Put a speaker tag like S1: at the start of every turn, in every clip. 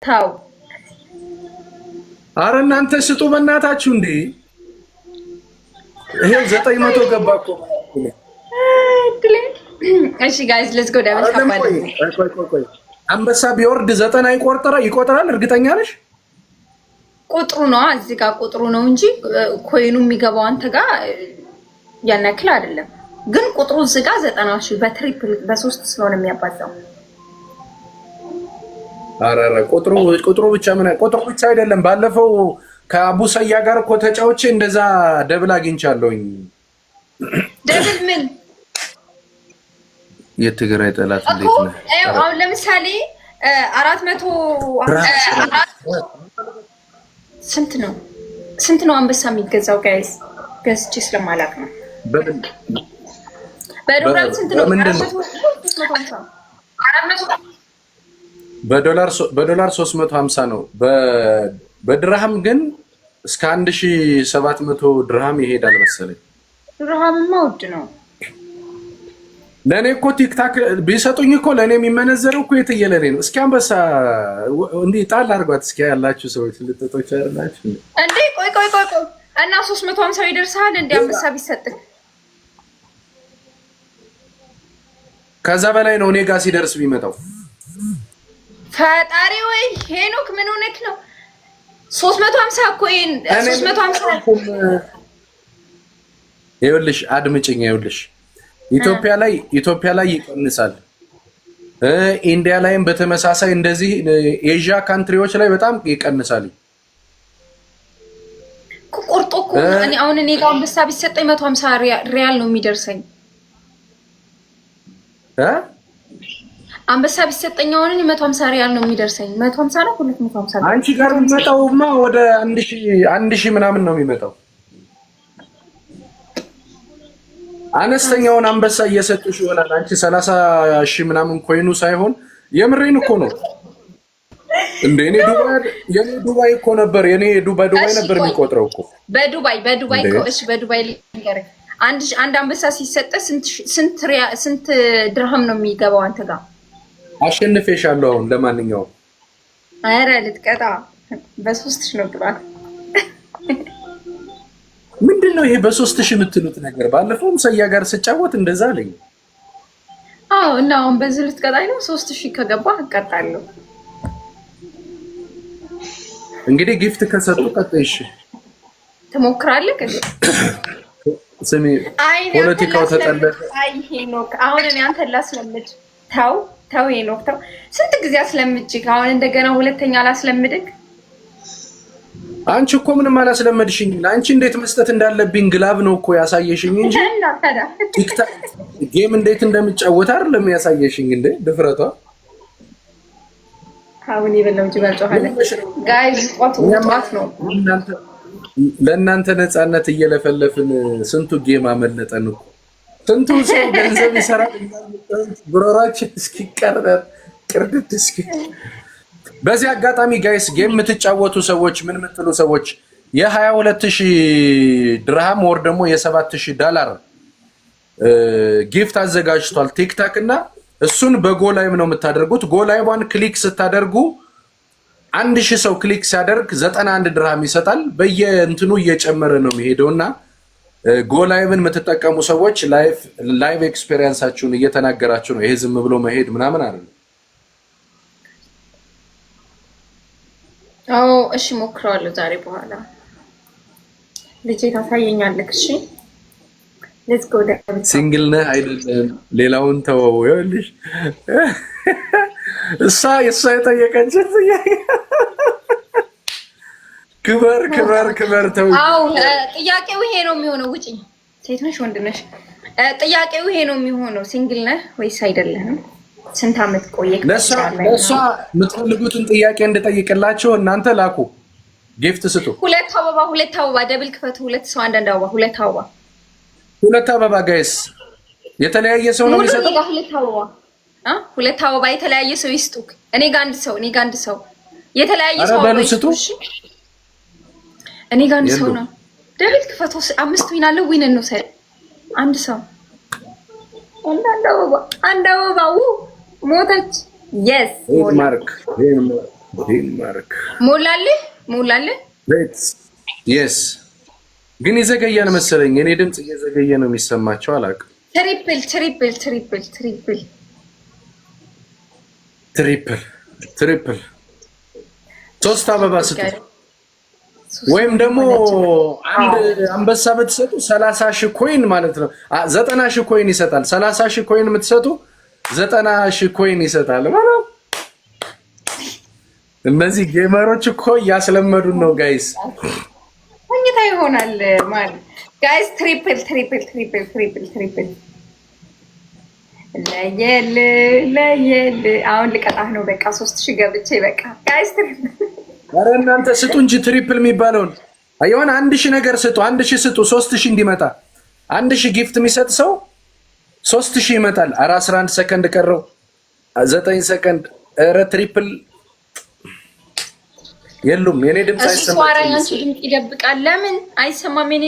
S1: ታው
S2: አረ እናንተ ስጡ በእናታችሁ እንዴ! ይሄው 900 ገባ እኮ።
S1: እሺ ጋይስ ሌትስ ጎ ዳብል ካፓል።
S2: ቆይ አንበሳ ቢወርድ 9 ይቆጥራል። እርግጠኛ ነሽ?
S1: ቁጥሩ ነው እዚህ ጋር ቁጥሩ ነው እንጂ ኮይኑ የሚገባው አንተ ጋር ያን ያክል አይደለም። ግን ቁጥሩ እዚህ ጋር 90,000 በትሪፕል በ3 ስለሆነ የሚያባዛው።
S2: አረ ቁጥሩ ብቻ አይደለም። ባለፈው ከአቡ ሰያ ጋር እኮ ተጫውቼ እንደዛ ደብል አግኝቻለሁኝ።
S1: ደብል ምን?
S2: የትግራይ ጠላት እንዴት ነው?
S1: አሁን ለምሳሌ 400 ስንት ነው አንበሳ የሚገዛው ጋይስ? ገዝቼ ስለማላውቅ ነው። በዶላር ስንት ነው?
S2: በዶላር 350 ነው። በድርሃም ግን እስከ 1700 ድርሃም ይሄዳል መሰለኝ።
S1: ድርሃምማ ውድ ነው።
S2: ለኔ እኮ ቲክታክ ቢሰጡኝ እኮ ለኔ የሚመነዘረው እኮ የትየለኔ ነው። እስኪ አንበሳ እንዲህ ጣል አድርጓት እስኪ ያላችሁ ሰዎች ልጥጦች አይደላችሁ
S1: እንዴ? ቆይ እና 350 ይደርሳል እንዴ አንበሳ ቢሰጥህ?
S2: ከዛ በላይ ነው እኔ ጋር ሲደርስ ቢመጣው።
S1: ፈጣሪ ወይ ሄኖክ ምን ሆነክ ነው? 350 እኮ 350
S2: ይኸውልሽ፣ አድምጪኝ። ይኸውልሽ ኢትዮጵያ ላይ ይቀንሳል። ኢንዲያ ላይም በተመሳሳይ እንደዚህ ኤዥያ ካንትሪዎች ላይ በጣም ይቀንሳል።
S1: ቁርጦ እኮ አሁን እኔ ጋር አንበሳ ቢሰጠኝ 150 ሪያል ነው የሚደርሰኝ። አንበሳ ቢሰጠኝ አሁን 150 ሪያል ነው የሚደርሰኝ። 150 ነው 250 ነው።
S2: አንቺ ጋር የሚመጣውማ ወደ 1000 ምናምን ነው የሚመጣው። አነስተኛውን አንበሳ እየሰጡሽ ይሆናል። አንቺ 30,000 ምናምን ኮይኑ ሳይሆን የምሬን እኮ ነው እንዴ። የኔ ዱባይ እኮ ነበር። ዱባይ ነበር የሚቆጥረው እኮ በዱባይ
S1: እኮ። እሺ በዱባይ ልንገርህ፣ አንድ አንበሳ ሲሰጥ ስንት ድርሃም ነው የሚገባው አንተ ጋር?
S2: አሸንፌሻለሁ። አሁን ለማንኛውም
S1: አረ ልትቀጣ በ3,000 ነው ግባ።
S2: ምንድነው ይሄ በ3,000 የምትሉት ነገር? ባለፈውም ሰያ ጋር ስጫወት እንደዛ አለኝ።
S1: አዎ እና አሁን በዚህ ልትቀጣኝ ነው? 3,000 ከገባ እቀጣለሁ።
S2: እንግዲህ ጊፍት ከሰጡ ቀጥይሽ
S1: ትሞክራለህ።
S2: ስሚ ፖለቲካው ተጠለፈ።
S1: አይ ሄኖክ አሁን እኔ አንተን ላስለምድ። ተው ሄኖክ ተው። ስንት ጊዜ አስለምድክ? አሁን እንደገና ሁለተኛ ላስለምድክ?
S2: አንቺ እኮ ምንም አላስለመድሽኝ። አንቺ እንዴት መስጠት እንዳለብኝ ግላብ ነው እኮ ያሳየሽኝ እንጂ ቲክታክ ጌም እንዴት እንደምጫወት አይደለም ያሳየሽኝ። እንዴ ድፍረቷ!
S1: አሁን ይበለው እንጂ ባልጮሃለ ጋይስ ቋት ነው።
S2: ለእናንተ ነፃነት እየለፈለፍን ስንቱ ጌም አመለጠን እኮ። ስንቱ ሰው ገንዘብ ይሰራል ብሮራችን እስኪቀርብ ቅርድት እስኪ። በዚህ አጋጣሚ ጋይስ ጌም የምትጫወቱ ሰዎች ምን የምትሉ ሰዎች የ22,000 ድርሃም ወር ደግሞ የ7,000 ጊፍት አዘጋጅቷል ቲክታክ እና እሱን በጎ ላይቭ ነው የምታደርጉት። ጎ ላይቭን ክሊክ ስታደርጉ 1,000 ሰው ክሊክ ሲያደርግ 91 ድርሃም ይሰጣል። በየእንትኑ እየጨመረ ነው የሚሄደው እና ጎ ላይቭን የምትጠቀሙ ሰዎች ላይቭ ኤክስፔሪየንሳችሁን እየተናገራችሁ ነው። ይሄ ዝም ብሎ መሄድ ምናምን አይደለም።
S1: አዎ እሺ ሞክረዋለሁ ዛሬ በኋላ ልጄ ታሳየኛለህ። እሺ ሌትስ ጎ ዳብል።
S2: ሲንግል ነህ አይደለም? ሌላውን ተወው። ይኸውልሽ እሷ የጠየቀችን ክበር ተው።
S1: አዎ ጥያቄው ይሄ ነው የሚሆነው። ውጪ ሴት ነሽ ወንድ ነሽ? ጥያቄው ይሄ ነው የሚሆነው። ሲንግል ነህ ወይስ አይደለህም? ስንት ዓመት ቆየክ?
S2: ለሷ የምትፈልጉትን ጥያቄ እንድጠይቅላቸው እናንተ ላኩ። ጊፍት ስጡ።
S1: ሁለት አበባ ደብል ክፈቱ። ሁለት ሰው አንዳንድ አበባ
S2: ሁለት አበባ ጋይስ የተለያየ ሰው ነው የሚሰጠው።
S1: ሁለት አበባ የተለያየ ሰው ይስጡክ። እኔ ጋር አንድ ሰው የተለያየ ሰው
S2: በሉ ስጡ።
S1: እኔ ጋር አንድ ሰው ነው። ደብል ክፈቱ። 5 ዊን አለው። ዊን ነው ሰ አንድ ሰው አንድ አበባ ሞተች። የስ
S2: ማርክ ዴንማርክ
S1: ሞላልህ
S2: የስ ግን ይዘገያል መሰለኝ። እኔ ድምፅ እየዘገየ ነው የሚሰማቸው አላውቅም። ትሪፕል 3 አበባ ስጡ ወይም ደግሞ አንድ አንበሳ ብትሰጡ 30,000 ኮይን ማለት ነው። 90,000 ኮይን ይሰጣል። 30,000 ኮይን የምትሰጡ 90,000 ኮይን ይሰጣል ማለት። እነዚህ ጌመሮች እኮ እያስለመዱን ነው ጋይስ።
S1: ሁኔታ ይሆናል ማለት ጋይስ። ትሪፕል ለየል አሁን ልቀጣህ ነው። በቃ 3,000 ገብቼ በቃ ጋይስ ትሪፕል።
S2: ኧረ እናንተ ስጡ እንጂ ትሪፕል የሚባለውን የሆነ 1,000 ነገር ስጡ። 1,000 ስጡ 3,000 እንዲመጣ 1,000 ጊፍት የሚሰጥ ሰው 3,000 ይመጣል። 11 ሰከንድ ቀረው 9 ሰከንድ። ኧረ ትሪፕል የሉም። የኔ ድምፅ አይሰማም።
S1: አንቺ ድምፅ ይደብቃል። ለምን አይሰማም? የኔ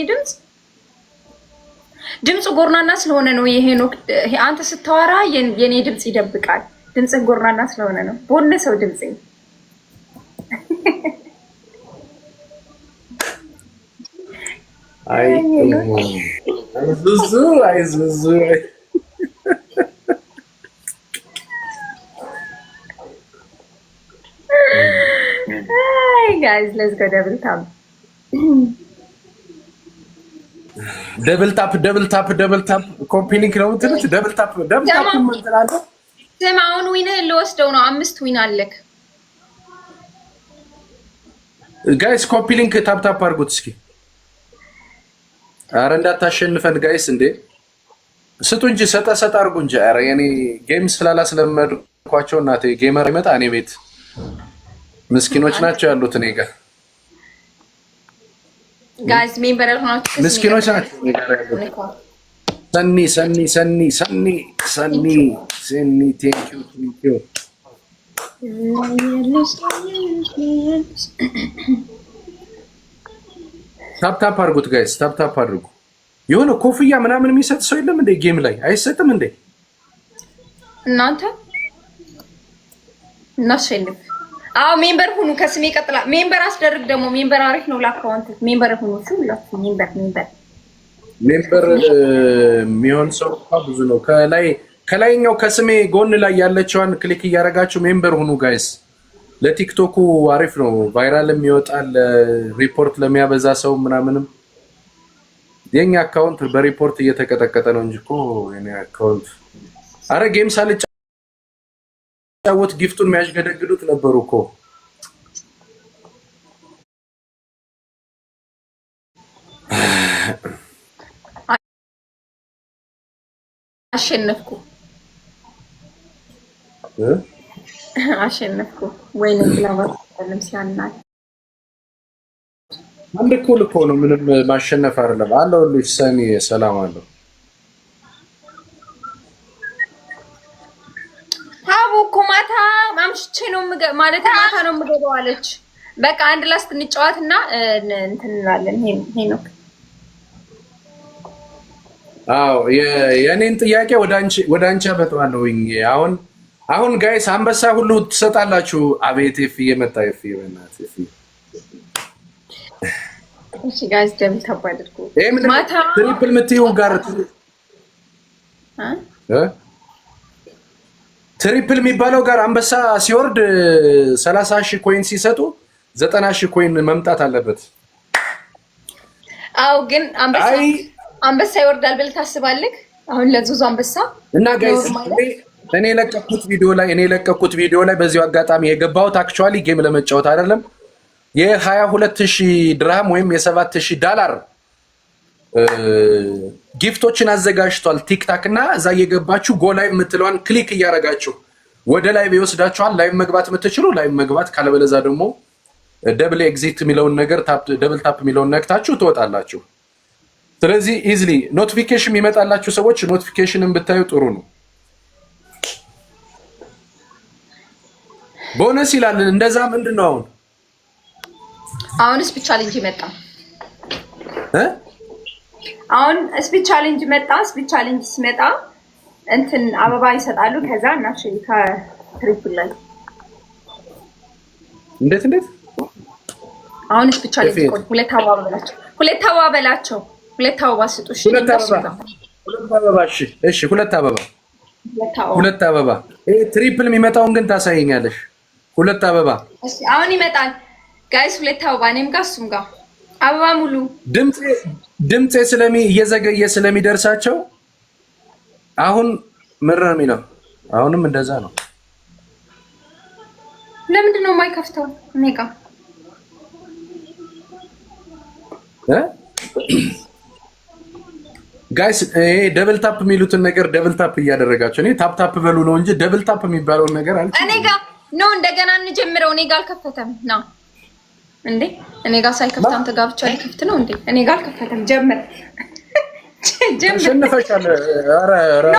S1: ድምፅ ጎርናና ስለሆነ ነው። ይሄ ነው አንተ ስታወራ የኔ ድምፅ ይደብቃል። ድምፅ ጎርናና ስለሆነ ነው። ቦነ ሰው ድምፅ
S2: አይዙዙ
S1: guys, let's go double tap.
S2: double tap ኮፒ ሊንክ ነው የምትሉት? double tap ምንትላለ?
S1: ስማ አሁን ዊን ልወስደው ነው። 5 ዊን አለክ
S2: ጋይስ። ኮፒ ሊንክ ታፕ አድርጉት እስኪ። አረ እንዳታሸንፈን ጋይስ። እንዴ ስጡ እንጂ ሰጣ አድርጉ እንጂ። አረ የኔ ጌም ስላላስለመድኳቸው እናቴ ጌመር ይመጣ እኔ ቤት ምስኪኖች ናቸው ያሉት እኔ ጋር።
S1: ጋይስ ሜምበር ሆናችሁ
S2: ምስኪኖች ናቸው እኔ ጋር ያሉት። ሰኒ ቴንክ ዩ ታፕ አድርጉት ጋይስ። ታፕ አድርጉ። የሆነ ኮፍያ ምናምን የሚሰጥ ሰው የለም እንዴ? ጌም ላይ አይሰጥም እንዴ?
S1: እናንተ እናሸንፍ። አዎ ሜምበር ሁኑ። ከስሜ ይቀጥላል። ሜምበር አስደርግ ደግሞ ሜምበር አሪፍ ነው ለአካውንት። ሜምበር ሁኑ። ሁላችሁ ሜምበር
S2: የሚሆን ሰው ብዙ ነው። ከላይኛው ከስሜ ጎን ላይ ያለችዋን ክሊክ እያደረጋችሁ ሜምበር ሁኑ ጋይስ። ለቲክቶኩ አሪፍ ነው። ቫይራልም ይወጣል። ሪፖርት ለሚያበዛ ሰው ምናምንም። የኛ አካውንት በሪፖርት እየተቀጠቀጠ ነው እንጂ እኮ የኔ አካውንት አረ ጌም ሳልጫወት ጊፍቱን የሚያሽገደግዱት ነበሩ እኮ።
S1: አሸነፍኩ ወይኔ ብላባት ለምሳናል
S2: አንድ እኩል እኮ ነው። ምንም ማሸነፍ አይደለም። አለሁልሽ ሰኒ ሰላም አለው።
S1: አቡ እኮ ማታ ማምሽቼ ነው ማለት ማታ ነው የምገባው አለች። በቃ አንድ ላስት እንጫወትና እንትን እንላለን። ሄኖክ
S2: አዎ የኔን ጥያቄ ወደ አንቺ አመጣዋለሁኝ። አሁን ጋይስ አንበሳ ሁሉ ትሰጣላችሁ። አቤት ኤፍዬ መጣ። ኤፍዬ በእናትህ ኤፍዬ
S1: እሺ ጋይስ ደብል ታፕ አድርጉ።
S2: ማታ ትሪፕል ምትይው ጋር ትሪፕል የሚባለው ጋር አንበሳ ሲወርድ 30,000 ኮይን ሲሰጡ 90,000 ኮይን መምጣት አለበት።
S1: አው ግን አንበሳ ይወርዳል ብለህ ታስባለህ? አሁን ለዙዙ አንበሳ
S2: እና ጋይስ እኔ የለቀኩት ቪዲዮ ላይ በዚሁ አጋጣሚ የገባሁት አክቹአሊ ጌም ለመጫወት አይደለም። የ22,000 ድርሃም ወይም $7,000 ጊፍቶችን አዘጋጅቷል ቲክታክ እና እዛ እየገባችሁ ጎ ላይ የምትለዋን ክሊክ እያደረጋችሁ ወደ ላይ ይወስዳችኋል። ላይ መግባት የምትችሉ ላይ መግባት፣ ካለበለዛ ደግሞ ደብል ኤግዚት የሚለውን ነገር ደብል ታፕ የሚለውን ነክታችሁ ትወጣላችሁ። ስለዚህ ኢዝሊ ኖቲፊኬሽን የሚመጣላችሁ ሰዎች ኖቲፊኬሽንን ብታዩ ጥሩ ነው። ቦነስ ይላል እንደዛ። ምንድን ነው
S1: አሁን ስፒች ቻሌንጅ መጣ። አሁን ስፒች ቻሌንጅ መጣ። ስፒች ቻሌንጅ ሲመጣ እንትን አበባ ይሰጣሉ። ከዛ እናሽ ከትሪፕል ላይ
S2: እንዴት
S1: አሁንስ ብቻ ለቆይ ሁለት አበባ በላቸው። ሁለት አበባ በላቸው። ሁለት አበባ ስጡ። እሺ
S2: ሁለት አበባ። እሺ ሁለት አበባ። ሁለት አበባ። ይሄ ትሪፕል የሚመጣውን ግን ታሳየኛለሽ። ሁለት አበባ።
S1: እሺ አሁን ይመጣል ጋይስ። ሁለት አበባ እኔም ጋር እሱም ጋር አበባ ሙሉ። ድምጼ እየዘገየ ስለሚደርሳቸው አሁን ምር ነው የሚለው። አሁንም እንደዛ ነው። ለምንድን ነው የማይከፍተው? እኔ ጋር
S2: ጋይስ ይሄ ደብል ታፕ የሚሉትን ነገር ደብል ታፕ እያደረጋቸው እኔ ታፕ ታፕ በሉ ነው እንጂ ደብል ታፕ የሚባለውን ነገር አልችልም።
S1: እኔ ጋር ነው እንደገና እንጀምረው። እኔ ጋር አልከፈተም ነው እንዴ? እኔ ጋር ሳይከፍት አንተ ጋር ብቻ ሊከፍት ነው እንዴ? እኔ ጋር አልከፈተም። ጀምር
S2: ተሸንፈሻል። ኧረ